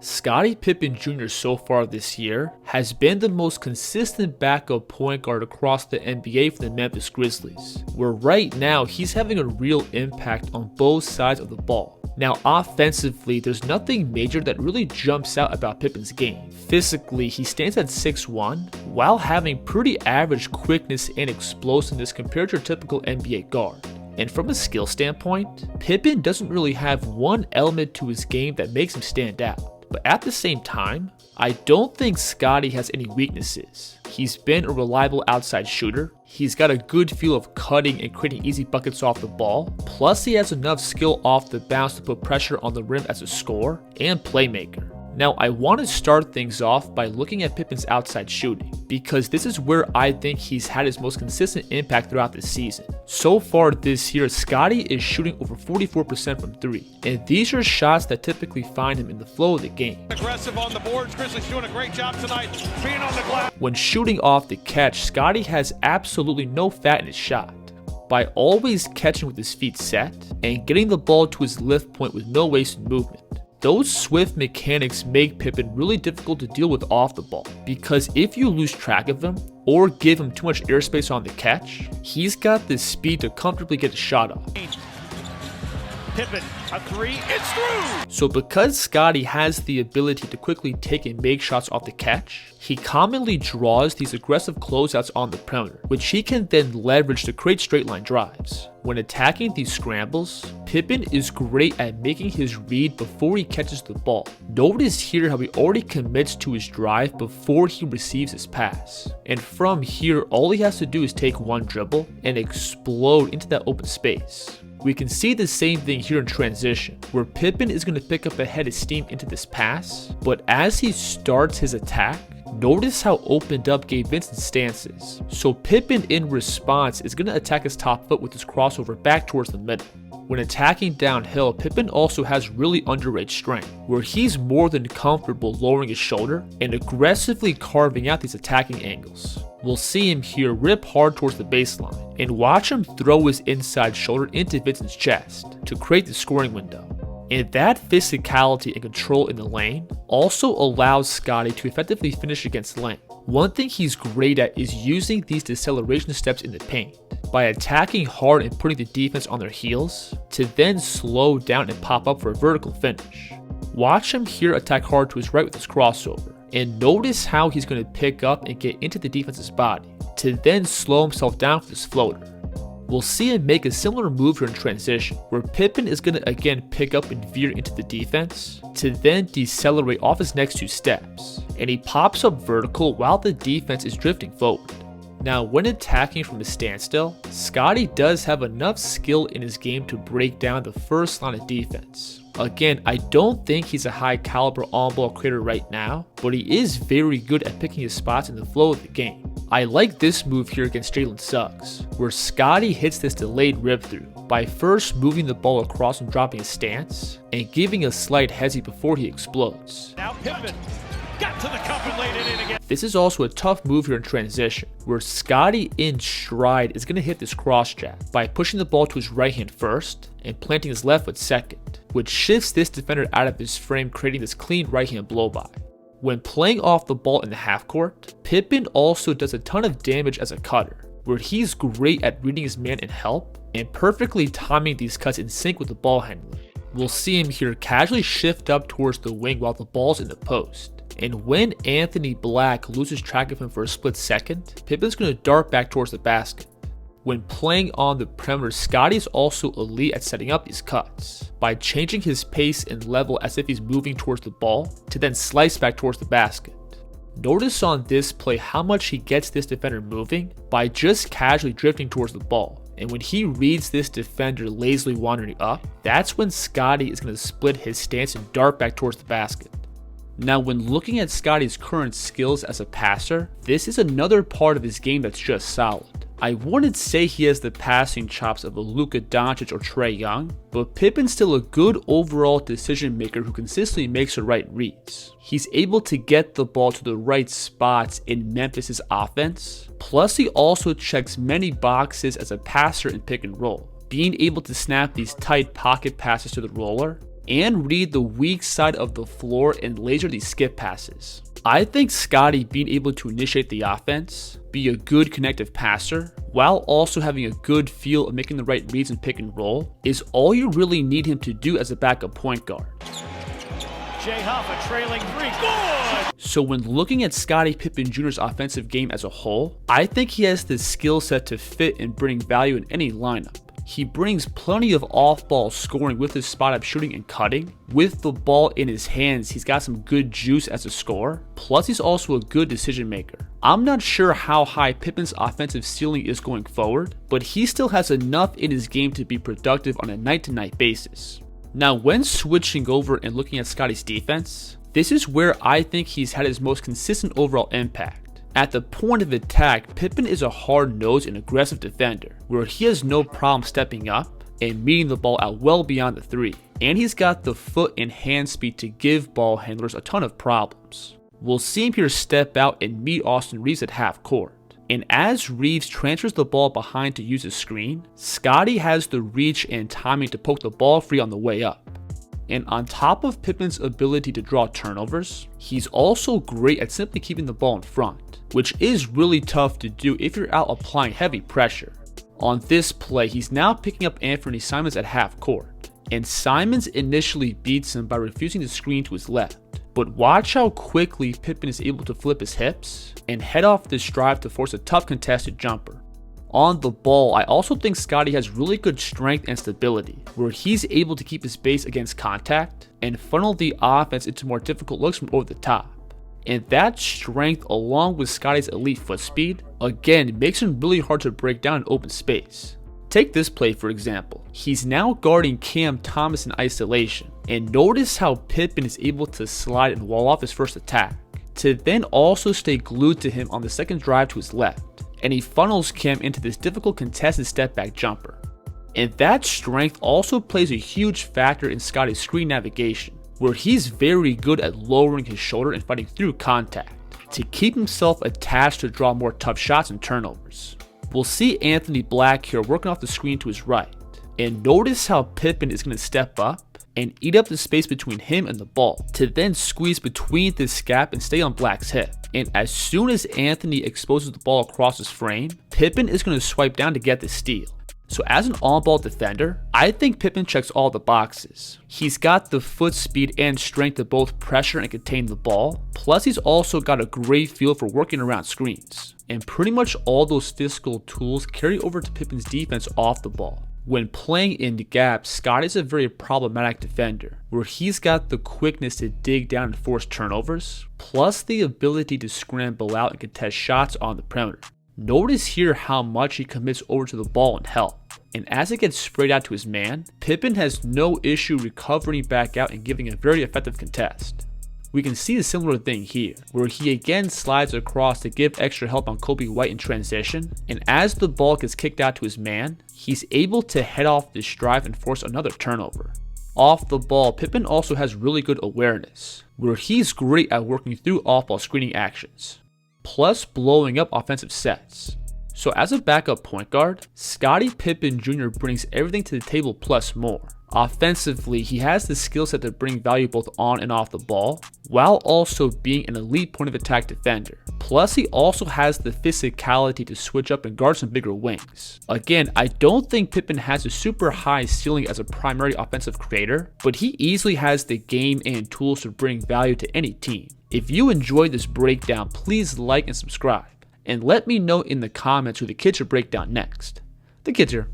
Scotty Pippen Jr. so far this year has been the most consistent backup point guard across the NBA for the Memphis Grizzlies, where right now he's having a real impact on both sides of the ball. Now offensively, there's nothing major that really jumps out about Pippen's game. Physically, he stands at 6'1", while having pretty average quickness and explosiveness compared to your typical NBA guard. And from a skill standpoint, Pippen doesn't really have one element to his game that makes him stand out. But at the same time, I don't think Scotty has any weaknesses. He's been a reliable outside shooter, he's got a good feel of cutting and creating easy buckets off the ball, plus he has enough skill off the bounce to put pressure on the rim as a scorer and playmaker. Now I want to start things off by looking at Pippen's outside shooting, because this is where I think he's had his most consistent impact throughout the season. So far this year, Scotty is shooting over 44% from 3, and these are shots that typically find him in the flow of the game. Aggressive on the boards, Grizzlies doing a great job tonight being on the glass. When shooting off the catch, Scotty has absolutely no fat in his shot. By always catching with his feet set and getting the ball to his lift point with no wasted movement. Those swift mechanics make Pippen really difficult to deal with off the ball, because if you lose track of him or give him too much airspace on the catch, he's got the speed to comfortably get a shot off. Pippen, a 3, it's through! So because Scotty has the ability to quickly take and make shots off the catch, he commonly draws these aggressive closeouts on the perimeter, which he can then leverage to create straight line drives. When attacking these scrambles, Pippen is great at making his read before he catches the ball. Notice here how he already commits to his drive before he receives his pass. And from here, all he has to do is take one dribble and explode into that open space. We can see the same thing here in transition, where Pippen is going to pick up a head of steam into this pass, but as he starts his attack, notice how opened up Gabe Vincent's stance is. So Pippen in response is going to attack his top foot with his crossover back towards the middle. When attacking downhill, Pippen also has really underrated strength, where he's more than comfortable lowering his shoulder and aggressively carving out these attacking angles. We'll see him here rip hard towards the baseline, and watch him throw his inside shoulder into Vincent's chest to create the scoring window. And that physicality and control in the lane also allows Scotty to effectively finish against lane. One thing he's great at is using these deceleration steps in the paint, by attacking hard and putting the defense on their heels, to then slow down and pop up for a vertical finish. Watch him here attack hard to his right with his crossover, and notice how he's going to pick up and get into the defense's body, to then slow himself down for this floater. We'll see him make a similar move here in transition, where Pippen is going to again pick up and veer into the defense, to then decelerate off his next 2 steps, and he pops up vertical while the defense is drifting forward. Now when attacking from a standstill, Scotty does have enough skill in his game to break down the first line of defense. Again, I don't think he's a high caliber on-ball creator right now, but he is very good at picking his spots in the flow of the game. I like this move here against Jalen Suggs, where Scotty hits this delayed rip through by first moving the ball across and dropping his stance, and giving a slight hezzy before he explodes. Now Pippen got to the cup and laid it in again. This is also a tough move here in transition, where Scotty in stride is going to hit this cross jab by pushing the ball to his right hand first and planting his left foot second, which shifts this defender out of his frame, creating this clean right hand blow by. When playing off the ball in the half court, Pippen also does a ton of damage as a cutter, where he's great at reading his man and help, and perfectly timing these cuts in sync with the ball handler. We'll see him here casually shift up towards the wing while the ball's in the post. And when Anthony Black loses track of him for a split second, Pippen's going to dart back towards the basket. When playing on the perimeter, Scotty is also elite at setting up these cuts, by changing his pace and level as if he's moving towards the ball, to then slice back towards the basket. Notice on this play how much he gets this defender moving by just casually drifting towards the ball. And when he reads this defender lazily wandering up, that's when Scotty is going to split his stance and dart back towards the basket. Now when looking at Scotty's current skills as a passer, this is another part of his game that's just solid. I wouldn't say he has the passing chops of a Luka Doncic or Trae Young, but Pippen's still a good overall decision maker who consistently makes the right reads. He's able to get the ball to the right spots in Memphis' offense, plus he also checks many boxes as a passer in pick and roll, being able to snap these tight pocket passes to the roller, and read the weak side of the floor and laser these skip passes. I think Scotty being able to initiate the offense, be a good connective passer, while also having a good feel of making the right reads and pick and roll, is all you really need him to do as a backup point guard. Jay Huff, a trailing three, good! So when looking at Scotty Pippen Jr.'s offensive game as a whole, I think he has the skill set to fit and bring value in any lineup. He brings plenty of off-ball scoring with his spot-up shooting and cutting. With the ball in his hands, he's got some good juice as a scorer. Plus, he's also a good decision maker. I'm not sure how high Pippen's offensive ceiling is going forward, but he still has enough in his game to be productive on a night-to-night basis. Now, when switching over and looking at Scotty's defense, this is where I think he's had his most consistent overall impact. At the point of attack, Pippen is a hard-nosed and aggressive defender, where he has no problem stepping up and meeting the ball out well beyond the three, and he's got the foot and hand speed to give ball handlers a ton of problems. We'll see him here step out and meet Austin Reeves at half court, and as Reeves transfers the ball behind to use his screen, Scotty has the reach and timing to poke the ball free on the way up. And on top of Pippen's ability to draw turnovers, he's also great at simply keeping the ball in front, which is really tough to do if you're out applying heavy pressure. On this play, he's now picking up Anthony Simons at half court, and Simons initially beats him by refusing to screen to his left. But watch how quickly Pippen is able to flip his hips and head off this drive to force a tough contested jumper. On the ball, I also think Scotty has really good strength and stability, where he's able to keep his base against contact and funnel the offense into more difficult looks from over the top. And that strength, along with Scotty's elite foot speed, again makes him really hard to break down in open space. Take this play for example. He's now guarding Cam Thomas in isolation, and notice how Pippen is able to slide and wall off his first attack, to then also stay glued to him on the second drive to his left, and he funnels Cam into this difficult contested step back jumper. And that strength also plays a huge factor in Scotty's screen navigation, where he's very good at lowering his shoulder and fighting through contact to keep himself attached to draw more tough shots and turnovers. We'll see Anthony Black here working off the screen to his right, and notice how Pippen is going to step up and eat up the space between him and the ball to then squeeze between this gap and stay on Black's hip. And as soon as Anthony exposes the ball across his frame, Pippen is going to swipe down to get the steal. So as an on-ball defender, I think Pippen checks all the boxes. He's got the foot speed and strength to both pressure and contain the ball, plus he's also got a great feel for working around screens. And pretty much all those physical tools carry over to Pippen's defense off the ball. When playing in the gaps, Scotty's a very problematic defender, where he's got the quickness to dig down and force turnovers, plus the ability to scramble out and contest shots on the perimeter. Notice here how much he commits over to the ball and help, and as it gets sprayed out to his man, Pippen has no issue recovering back out and giving a very effective contest. We can see a similar thing here, where he again slides across to give extra help on Kobe White in transition, and as the ball gets kicked out to his man, he's able to head off this drive and force another turnover. Off the ball, Pippen also has really good awareness, where he's great at working through off-ball screening actions, plus blowing up offensive sets. So as a backup point guard, Scotty Pippen Jr. brings everything to the table plus more. Offensively, he has the skill set to bring value both on and off the ball, while also being an elite point of attack defender. Plus, he also has the physicality to switch up and guard some bigger wings. Again, I don't think Pippen has a super high ceiling as a primary offensive creator, but he easily has the game and tools to bring value to any team. If you enjoyed this breakdown, please like and subscribe, and let me know in the comments who the kids should break down next. The Kids Here.